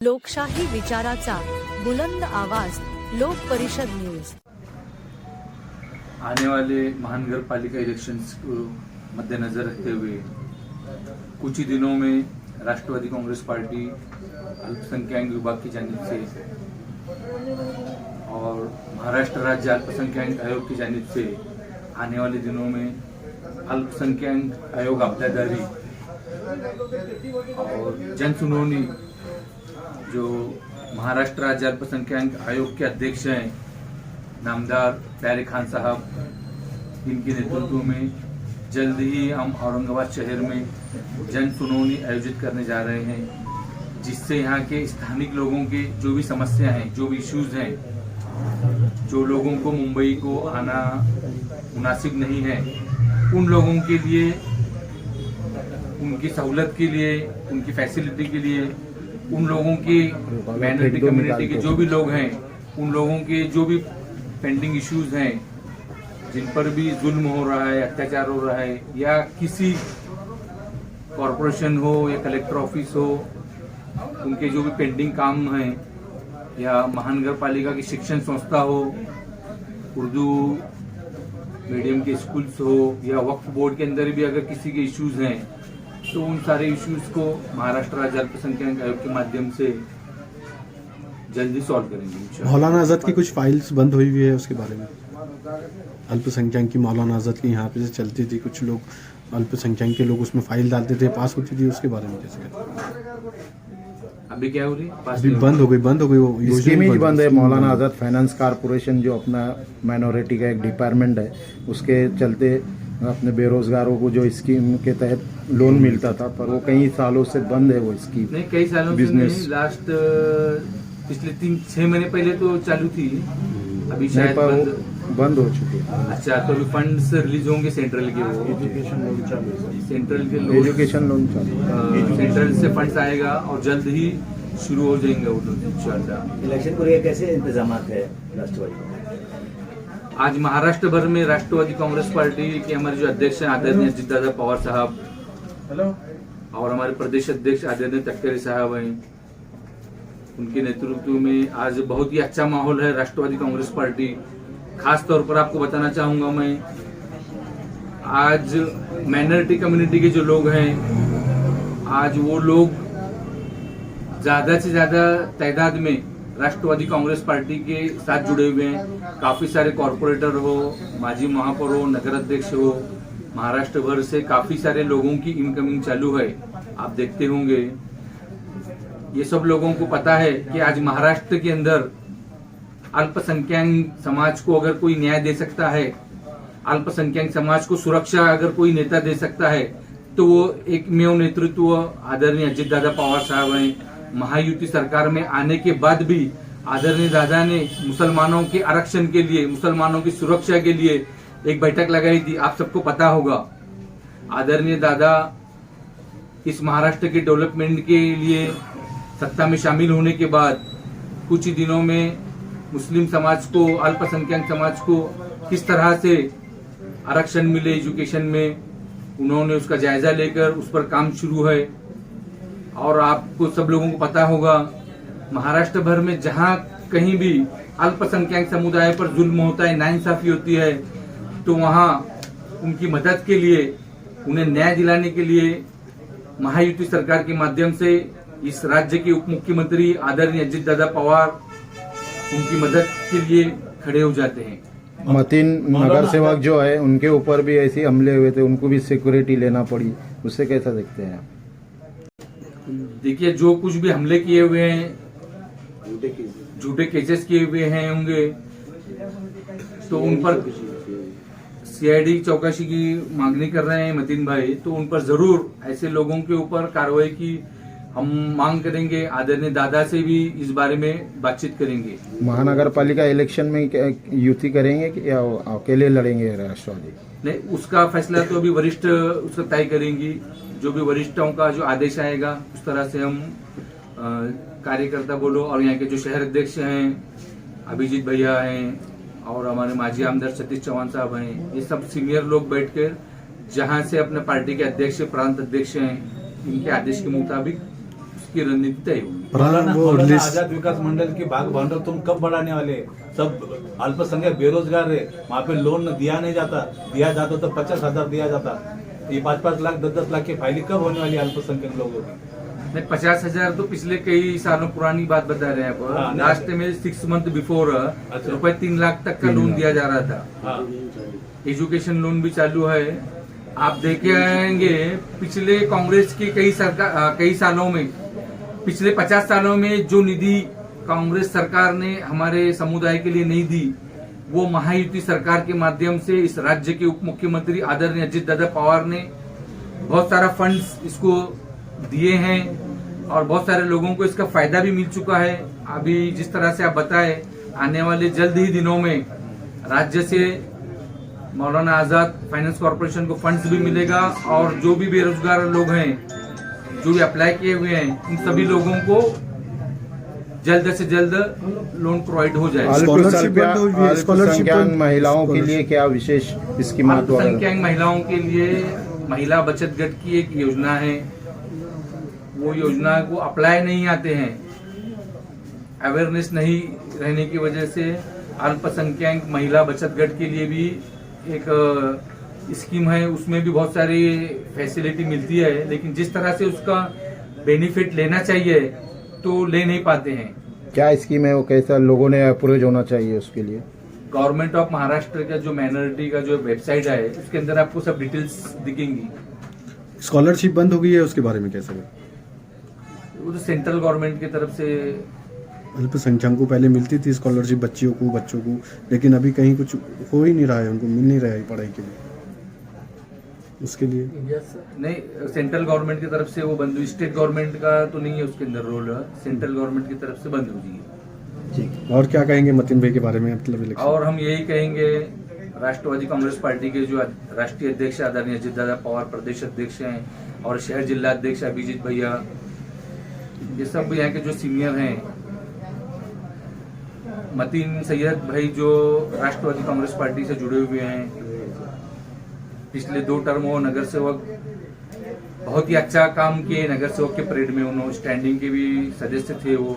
लोकशाही विचाराचा बुलंद आवाज, लोक परिषद न्यूज। आने वाले महानगर पालिका इलेक्शंस को मद्देनजर रखते हुए कुछ ही दिनों में राष्ट्रवादी कांग्रेस पार्टी अल्पसंख्यक विभाग की जानिब से और महाराष्ट्र राज्य अल्पसंख्यक आयोग की जानिब से आने वाले दिनों में अल्पसंख्यक आयोग अब्दादारी और जन सुनवाई जो महाराष्ट्र राज्य अल्पसंख्यक आयोग के अध्यक्ष हैं नामदार प्यारे खान साहब, इनके नेतृत्व में जल्द ही हम औरंगाबाद शहर में जन सुनवाई आयोजित करने जा रहे हैं, जिससे यहाँ के स्थानिक लोगों के जो भी समस्या हैं, जो भी इश्यूज हैं, जो लोगों को मुंबई को आना मुनासिब नहीं है, उन लोगों के लिए, उनकी सहूलत के लिए, उनकी फैसिलिटी के लिए, उन लोगों की माइनॉरिटी कम्युनिटी के जो भी लोग हैं, उन लोगों के जो भी पेंडिंग इश्यूज हैं, जिन पर भी जुल्म हो रहा है, अत्याचार हो रहा है, या किसी कॉरपोरेशन हो या कलेक्टर ऑफिस हो, उनके जो भी पेंडिंग काम हैं, या महानगर पालिका की शिक्षण संस्था हो, उर्दू मीडियम के स्कूल्स हो, या वक्फ बोर्ड के अंदर भी अगर किसी के इश्यूज हैं, तो उन सारे इश्यूज को महाराष्ट्र राज्य अल्पसंख्यक आयोग के माध्यम से जल्दी सॉल्व करेंगे। मौलाना आजाद की कुछ फाइल्स बंद हुई हुई है, उसके बारे में अल्पसंख्यक की मौलाना आजाद की यहाँ पे से चलती थी, कुछ लोग अल्पसंख्यक के लोग उसमें फाइल डालते थे, पास होती थी, उसके बारे में कैसे अभी क्या हो रही है? अभी बंद हो गई वो स्कीम ही बंद है। मौलाना आजाद फाइनेंस कारपोरेशन जो अपना माइनॉरिटी का एक डिपार्टमेंट है, उसके चलते अपने बेरोजगारों को जो स्कीम के तहत लोन मिलता था, पर वो कई सालों से बंद है वो स्कीम। नहीं, कई सालों बिजनेस से लास्ट पिछले 3-6 महीने पहले तो चालू थी, अभी शायद बंद हो चुकी है। अच्छा, तो अभी फंड्स रिलीज होंगे सेंट्रल के, वो एजुकेशन लोन चालू, सेंट्रल के एजुकेशन लोन चालू, सेंट्रल से फंड्स आएगा और जल्द ही शुरू हो जाएंगे वो लोग इंशाल्लाह। इलेक्शन को लेकर कैसे इंतजाम है राष्ट्रवादी? आज महाराष्ट्र भर में राष्ट्रवादी कांग्रेस पार्टी के हमारे जो अध्यक्ष हैं आदरणीय अजितदादा पवार साहब, और हमारे प्रदेश अध्यक्ष आदरणीय तटकरे साहब हैं, उनके नेतृत्व में आज बहुत ही अच्छा माहौल है। राष्ट्रवादी कांग्रेस पार्टी, खास तौर पर आपको बताना चाहूंगा मैं, आज माइनॉरिटी कम्युनिटी के जो लोग हैं, आज वो लोग ज्यादा से ज्यादा तादाद में राष्ट्रवादी कांग्रेस पार्टी के साथ जुड़े हुए हैं। काफी सारे कॉरपोरेटर हो, माजी महापौर हो, नगर अध्यक्ष हो, महाराष्ट्र भर से काफी सारे लोगों की इनकमिंग चालू है। आप देखते होंगे, ये सब लोगों को पता है कि आज महाराष्ट्र के अंदर अल्पसंख्यक समाज को अगर कोई न्याय दे सकता है, अल्पसंख्यक समाज को सुरक्षा अगर कोई नेता दे सकता है, तो वो एकमेव नेतृत्व आदरणीय अजितदादा पवार साहब हैं। महायुति सरकार में आने के बाद भी आदरणीय दादा ने मुसलमानों के आरक्षण के लिए, मुसलमानों की सुरक्षा के लिए एक बैठक लगाई थी, आप सबको पता होगा। आदरणीय दादा इस महाराष्ट्र के डेवलपमेंट के लिए सत्ता में शामिल होने के बाद कुछ ही दिनों में मुस्लिम समाज को, अल्पसंख्यक समाज को किस तरह से आरक्षण मिले एजुकेशन में, उन्होंने उसका जायजा लेकर उस पर काम शुरू है। और आपको सब लोगों को पता होगा, महाराष्ट्र भर में जहां कहीं भी अल्पसंख्यक समुदाय पर जुल्म होता है, नाइंसाफी होती है, तो वहां उनकी मदद के लिए, उन्हें न्याय दिलाने के लिए महायुति सरकार के माध्यम से इस राज्य के उप मुख्यमंत्री आदरणीय अजितदादा पवार उनकी मदद के लिए खड़े हो जाते हैं। मतीन नगर सेवक जो है, उनके ऊपर भी ऐसे हमले हुए थे, उनको भी सिक्योरिटी लेना पड़ी, उससे कैसा देखते हैं? देखिए, जो कुछ भी हमले किए हुए हैं, झूठे केसेस किए हुए हैं होंगे, तो उन पर सीआईडी चौकसी की मांगनी कर रहे हैं मतीन भाई, तो उन पर जरूर ऐसे लोगों के ऊपर कार्रवाई की हम मांग करेंगे। आदरणीय दादा से भी इस बारे में बातचीत करेंगे। महानगर पालिका इलेक्शन में युति करेंगे कि या अकेले लड़ेंगे राष्ट्रवादी? नहीं, उसका फैसला तो अभी वरिष्ठ उसका तय करेंगी। जो भी वरिष्ठों का जो आदेश आएगा, उस तरह से हम कार्यकर्ता बोलो, और यहाँ के जो शहर अध्यक्ष हैं अभिजीत भैया हैं, और हमारे माजी आमदार सतीश चौहान साहब हैं, ये सब सीनियर लोग बैठकर जहां से अपने पार्टी के अध्यक्ष, प्रांत अध्यक्ष हैं, इनके आदेश के मुताबिक उसकी रणनीति तय होगी। प्रधान वो मौलाना लिस्ट आजाद विकास मंडल की भाग भांडवल तुम कब बढ़ाने वाले? सब अल्पसंख्यक बेरोजगार है, वहाँ पे लोन दिया नहीं जाता, दिया जाता तो 50,000 दिया जाता। ये 5-5 लाख 10-10 लाख की फाइलिंग कब होने वाली है अल्पसंख्यक लोगों की? नहीं, 50,000 तो पिछले कई सालों पुरानी बात बता रहे हैं हाँ, आप। लास्ट में 6 मंथ बिफोर रुपए 3 लाख तक का लोन दिया जा रहा था। हाँ, एजुकेशन लोन भी चालू है। आप देखे आएंगे पिछले कांग्रेस के कई सालों में, पिछले 50 सालों में जो निधि कांग्रेस सरकार ने हमारे समुदाय के लिए नहीं दी, वो महायुति सरकार के माध्यम से इस राज्य के उप मुख्यमंत्री आदरणीय अजित दादा पवार ने बहुत सारा फंड्स इसको दिए हैं और बहुत सारे लोगों को इसका फायदा भी मिल चुका है। अभी जिस तरह से आप बताए, आने वाले जल्द ही दिनों में राज्य से मौलाना आजाद फाइनेंस कॉर्पोरेशन को फंड्स भी मिलेगा और जो भी बेरोजगार लोग हैं, जो भी अप्लाई किए हुए हैं, उन सभी लोगों को जल्द से जल्द लोन प्रोवाइड हो जाए। अल्पसंख्यक महिलाओं के लिए क्या विशेष स्कीमात वगैरह? अल्पसंख्यक महिलाओं के लिए महिला बचत गट की एक योजना है। वो योजना को अप्लाई नहीं आते हैं, अवेयरनेस नहीं रहने की वजह से अल्पसंख्यक महिला बचत गट के लिए भी एक स्कीम है। उसमें भी बहुत सारी फैसिलिटी मिलती है, लेकिन जिस तरह से उसका बेनिफिट लेना चाहिए तो ले नहीं पाते हैं। क्या स्कीम है वो, कैसा लोगों ने अप्रोच होना चाहिए उसके लिए? गवर्नमेंट ऑफ महाराष्ट्र का जो माइनॉरिटी का जो वेबसाइट है, उसके अंदर आपको सब डिटेल्स दिखेंगी। स्कॉलरशिप बंद हो गई है, उसके बारे में कैसे है? वो तो सेंट्रल गवर्नमेंट की तरफ से अल्पसंख्यकों को पहले मिलती थी स्कॉलरशिप बच्चों को, लेकिन अभी कहीं कुछ हो ही नहीं रहा है, उनको मिल नहीं रहा है पढ़ाई के लिए। उसके लिए नहीं, सेंट्रल गवर्नमेंट की तरफ से वो बंद हुई। स्टेट गवर्नमेंट का तो नहीं है उसके अंदर रोल, सेंट्रल गवर्नमेंट की तरफ से बंद हो गई है। और क्या कहेंगे मतीन भाई के बारे में? मतलब इलेक्शन और हम यही कहेंगे, राष्ट्रवादी कांग्रेस पार्टी के जो राष्ट्रीय अध्यक्ष आदरणीय अजित दादा पवार प्रदेश अध्यक्ष हैं और शहर जिला अध्यक्ष अभिजीत भैया, ये सब यहाँ के जो सीनियर हैं, मतीन सैयद भाई जो राष्ट्रवादी कांग्रेस पार्टी से जुड़े हुए हैं, पिछले 2 टर्म वो नगर सेवक, बहुत ही अच्छा काम किए नगर सेवक के परेड में, उन्होंने स्टैंडिंग के भी सदस्य थे वो।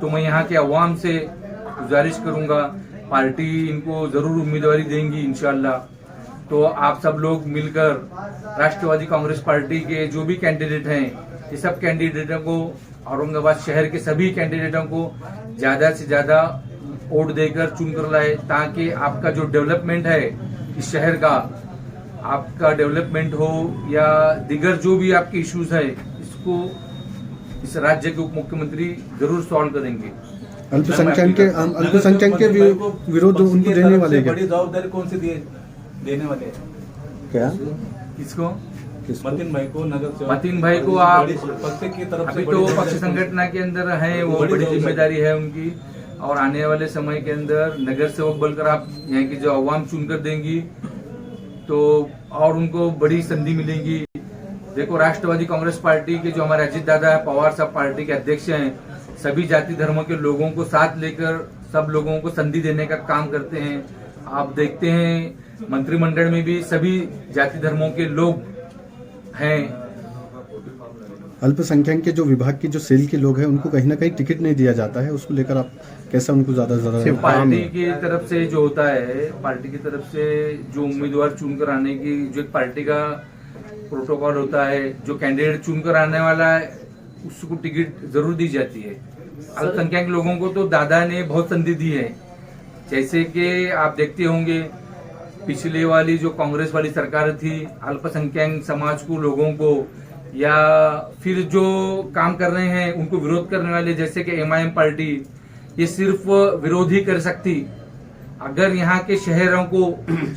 तो मैं यहाँ के अवाम से गुजारिश करूंगा, पार्टी इनको जरूर उम्मीदवारी देंगी इंशाल्लाह। तो आप सब लोग मिलकर राष्ट्रवादी कांग्रेस पार्टी के जो भी कैंडिडेट हैं, ये सब कैंडिडेटों को, औरंगाबाद शहर के सभी कैंडिडेटों को ज्यादा से ज्यादा वोट देकर चुनकर लाए, ताकि आपका जो डेवलपमेंट है इस शहर का, आपका डेवलपमेंट हो या दिगर जो भी आपके इश्यूज है, इसको इस राज्य के उप मुख्यमंत्री जरूर सॉल्व करेंगे। अल्पसंख्यक के विरोध उनको देने वाले हैं। बड़ी जवाबदारी कौन सी देने वाले हैं? क्या किसको? मतीन भाई को, नगर सेवक मतीन भाई को आप पक्ष की तरफ से अभी तो पक्ष संगठन के अंदर है, वो बड़ी जिम्मेदारी है उनकी, और आने वाले समय के अंदर नगर सेवक बोलकर आप यहाँ की जो अवाम चुनकर देंगी तो और उनको बड़ी संधि मिलेगी। देखो, राष्ट्रवादी कांग्रेस पार्टी के जो हमारे अजित दादा पवार साहब पार्टी के अध्यक्ष हैं, सभी जाति धर्मों के लोगों को साथ लेकर सब लोगों को संधि देने का काम करते हैं। आप देखते हैं मंत्रिमंडल में भी सभी जाति धर्मों के लोग हैं। अल्पसंख्यक के जो विभाग की जो सेल के लोग हैं, उनको कहीं ना कहीं टिकट नहीं दिया जाता है, उसको लेकर आप कैसा उनको ज्यादा पार्टी की तरफ से जो होता है, पार्टी की तरफ से जो उम्मीदवार चुनकर आने की जो एक पार्टी का प्रोटोकॉल होता है, जो कैंडिडेट चुनकर आने वाला है उसको टिकट जरूर दी जाती है। अल्पसंख्यक लोगों को तो दादा ने बहुत संधि दी है, जैसे कि आप देखते होंगे पिछले वाली जो कांग्रेस वाली सरकार थी, अल्पसंख्यक समाज को, लोगों को, या फिर जो काम कर रहे हैं उनको विरोध करने वाले जैसे कि MIM पार्टी, ये सिर्फ विरोध ही कर सकती। अगर यहाँ के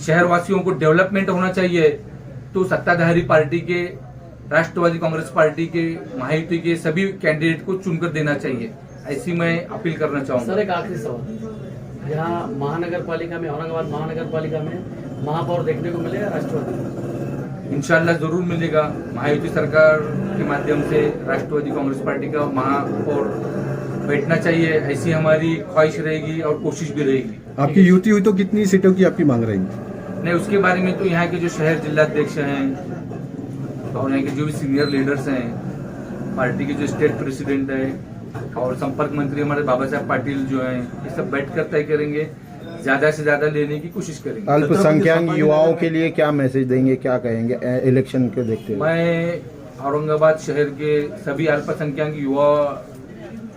शहरवासियों को डेवलपमेंट होना चाहिए तो सत्ताधारी पार्टी के, राष्ट्रवादी कांग्रेस पार्टी के, महायुति के सभी कैंडिडेट को चुनकर देना चाहिए, ऐसी मैं अपील करना चाहूंगा। सर, एक आखिरी सवाल, यहाँ महानगर पालिका में, औरंगाबाद महानगर पालिका में महापौर देखने को मिलेगा राष्ट्रवादी? इंशाल्लाह जरूर मिलेगा। महायुति सरकार के माध्यम से राष्ट्रवादी कांग्रेस पार्टी का महापौर बैठना चाहिए, ऐसी हमारी ख्वाहिश रहेगी और कोशिश भी रहेगी। आपकी युति हुई तो कितनी सीटों की आपकी मांग रहेगी? नहीं, उसके बारे में तो यहाँ के जो शहर जिला अध्यक्ष हैं और यहाँ के जो भी सीनियर लीडर्स हैं पार्टी के जो स्टेट प्रेसिडेंट है और संपर्क मंत्री हमारे बाबा साहब पाटिल जो हैं, ये सब बैठ कर तय करेंगे। ज्यादा से ज्यादा लेने की कोशिश करेंगे। अल्पसंख्यक युवाओं के लिए क्या मैसेज देंगे, क्या कहेंगे इलेक्शन के देखते हुए? मैं औरंगाबाद शहर के सभी अल्पसंख्यक युवा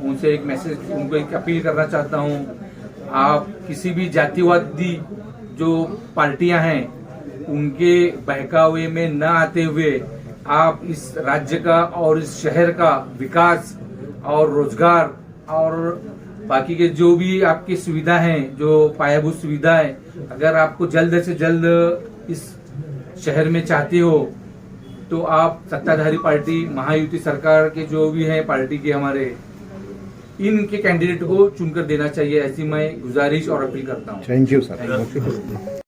उनसे एक मैसेज, उनको एक अपील करना चाहता हूं। आप किसी भी जातिवादी जो पार्टियां हैं उनके बहकावे में न आते हुए आप इस राज्य का और इस शहर का विकास और रोजगार और बाकी के जो भी आपकी सुविधा हैं, जो पायाभूत सुविधा है, अगर आपको जल्द से जल्द इस शहर में चाहते हो तो आप सत्ताधारी पार्टी महायुति सरकार के जो भी हैं पार्टी के हमारे, इनके कैंडिडेट को चुनकर देना चाहिए, ऐसी मैं गुजारिश और अपील करता हूँ। Thank you sir.